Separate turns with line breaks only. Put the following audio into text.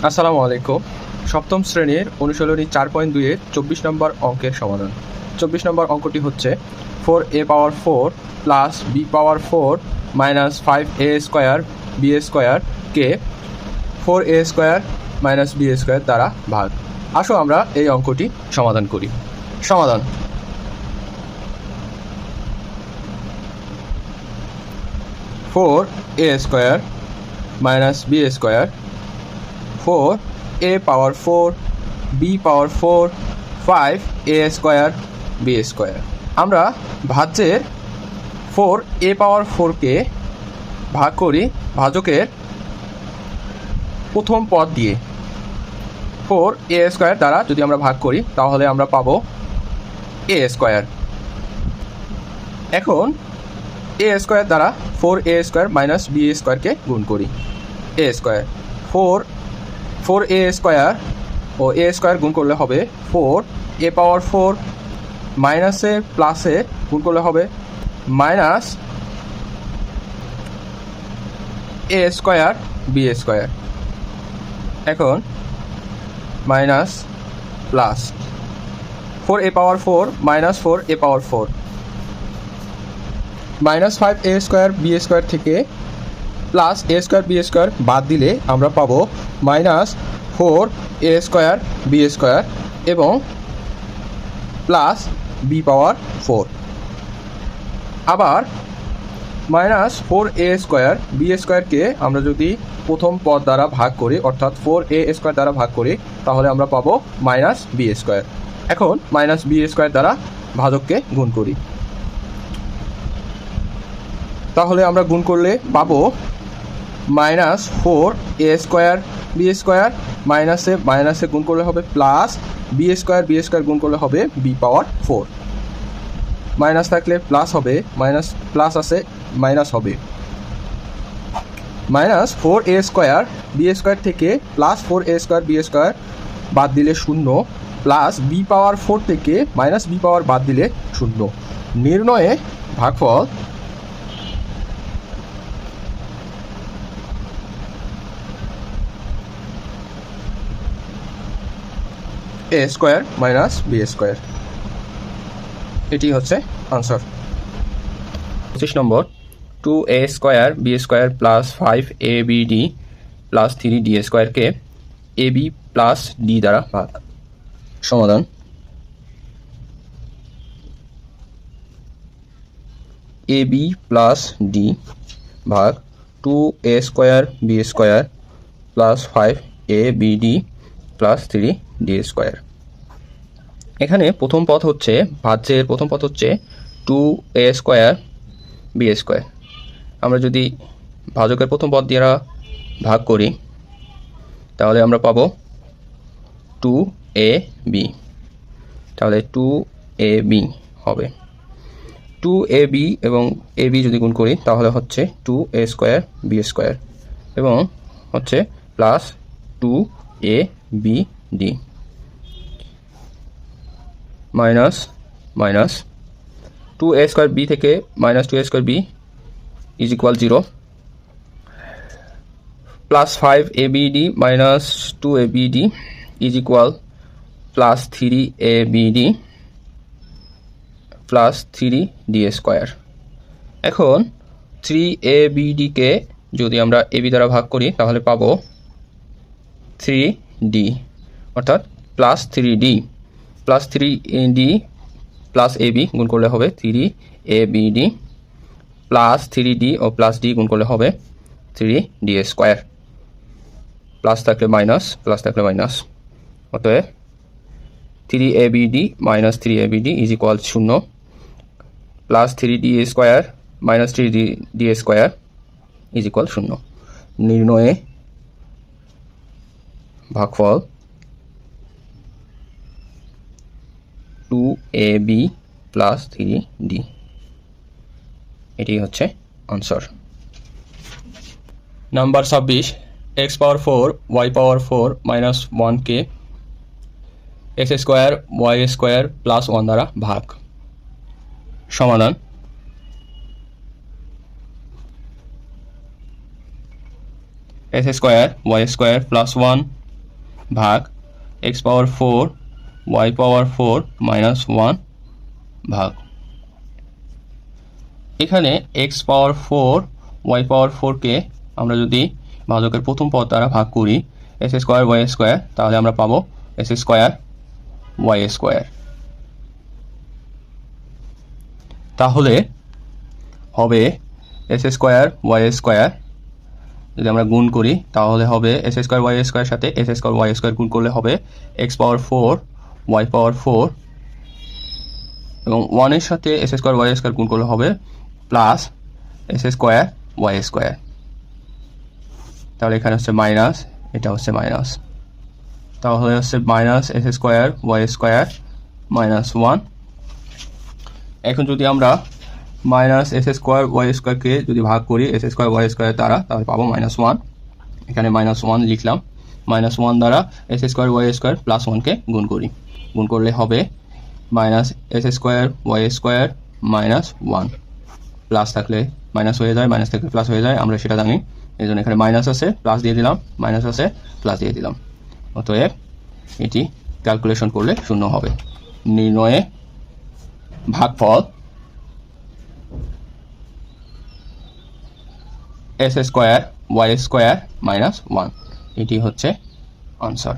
আসসালামু আলাইকুম। সপ্তম শ্রেণীর অনুশীলনী 4.2 এর 24 নম্বর অঙ্কের সমাধান। 24 নম্বর অঙ্কটি হচ্ছে 4a⁴ plus b⁴ minus 5a² b² কে 4a² মাইনাস b² দ্বারা ভাগ। আসো আমরা এই অঙ্কটি সমাধান করি। সমাধান: 4a² minus b² 4a⁴ b⁴ 5a² b²। আমরা ভাজ্যের 4a⁴ কে ভাগ করি ভাজকের প্রথম পদ দিয়ে। 4a² দ্বারা যদি আমরা ভাগ করি তাহলে আমরা পাবো a²। এখন a² দ্বারা 4a² মাইনাস b² কে গুণ করি। a², 4a² ও a² গুণ করলে হবে 4a⁴ মাইনাসে প্লাসে গুণ করলে হবে মাইনাস a² b²। এখন minus plus 4a⁴ minus 4a⁴ minus 5a² b² থেকে প্লাস a² b² বাদ দিলে আমরা পাবো মাইনাস 4a² b² এবং প্লাস b⁴। আবার মাইনাস 4a² b² কে আমরা যদি প্রথম পদ দ্বারা ভাগ করি অর্থাৎ 4a² দ্বারা ভাগ করি তাহলে আমরা পাবো মাইনাস b²। এখন মাইনাস b² দ্বারা ভাজককে গুণ করি। তাহলে আমরা গুণ করলে পাবো মাইনাস 4a² b² মাইনাসে মাইনাসে গুণ করলে হবে প্লাস b² গুণ করলে হবে b⁴। মাইনাস থাকলে প্লাস হবে, মাইনাস প্লাস আছে মাইনাস হবে। মাইনাস 4a² b² থেকে প্লাস 4a² b² বাদ দিলে 0, প্লাস b⁴ থেকে মাইনাস b বাদ দিলে 0। নির্ণয়ে ভাগফল a² মাইনাস b²। এটি হচ্ছে আনসার। 25 নম্বর 2a² b² plus 5abd plus 3d² কে ab প্লাস d দ্বারা ভাগ। সমাধান: ab প্লাস d ভাগ 2a² b² plus 5abd plus 3d²। এখানে প্রথম পদ হচ্ছে ভাজ্যের প্রথম পদ হচ্ছে 2a² b²। আমরা যদি ভাজকের প্রথম পদ দিয়ে ভাগ করি তাহলে আমরা পাবো 2ab। তাহলে 2ab হবে 2ab এবং ab যদি গুণ করি তাহলে হচ্ছে 2a² b² এবং হচ্ছে plus 2abd minus minus 2a² b থেকে minus 2a² b is equal 0 plus 5abd minus 2abd is equal plus 3abd plus 3d²। এখন 3abd কে যদি আমরা ab দ্বারা ভাগ করি তাহলে পাবো 3d অর্থাৎ plus 3d plus 3d plus ab গুণ করলে হবে 3abd প্লাস 3d ও প্লাস d গুণ করলে হবে 3d²। প্লাস থাকলে মাইনাস, প্লাস থাকলে মাইনাস, অতএব 3abd minus 3abd is equal 0 plus 3d² minus 3d² is equal 0। নির্ণয়ে ভাগফল 2ab প্লাস 3d। এটি হচ্ছে answer. Number 26 x⁴ y⁴ minus 1 কে x² y² প্লাস 1 দ্বারা ভাগ। সমাধান: x² y² প্লাস 1 ভাগ এক্স পাওয়ার 4 ওয়াই পাওয়ার 4 মাইনাস 1 ভাগ এখানে এক্স পাওয়ার 4 ওয়াই পাওয়ার 4কে আমরা যদি ভাজকের প্রথম পদ দ্বারা ভাগ করি এস স্কোয়ার ওয়াই স্কোয়ার, তাহলে আমরা পাবো এস স্কোয়ার ওয়াই স্কোয়ার। তাহলে হবে এস স্কোয়ার ওয়াই স্কোয়ার, যদি আমরা গুণ করি তাহলে হবে এস স্কোয়ার ওয়াই স্কোয়ার সাথে এস স্কোয়ার ওয়াই স্কোয়ার গুণ করলে হবে এক্স পাওয়ার 4 ওয়াই পাওয়ার 4 এবং 1 সাথে এস স্কোয়ার ওয়াই স্কোয়ার গুণ করলে হবে plus S square Y square. তাহলে এখানে হচ্ছে মাইনাস, এটা হচ্ছে মাইনাস, তাহলে হচ্ছে minus S square Y square minus 1। এখন যদি আমরা মাইনাস এস স্কোয়ার ওয়াই স্কোয়ারকে যদি ভাগ করি এস স্কোয়ার ওয়াই স্কোয়ার দ্বারা, তাহলে পাবো মাইনাস 1। এখানে মাইনাস 1 লিখলাম, মাইনাস 1 দ্বারা s square Y square plus 1কে গুণ করি, গুণ করলে হবে minus S square Y square minus 1। Plus থাকলে মাইনাস হয়ে যায়, মাইনাস থাকলে প্লাস হয়ে যায়, আমরা সেটা জানি, এই জন্য এখানে মাইনাস আছে প্লাস দিয়ে দিলাম, মাইনাস আছে প্লাস দিয়ে দিলাম। অতএব এটি ক্যালকুলেশন করলে শূন্য হবে। নির্ণয়ে ভাগফল S square Y square minus 1, এটি হচ্ছে আনসার।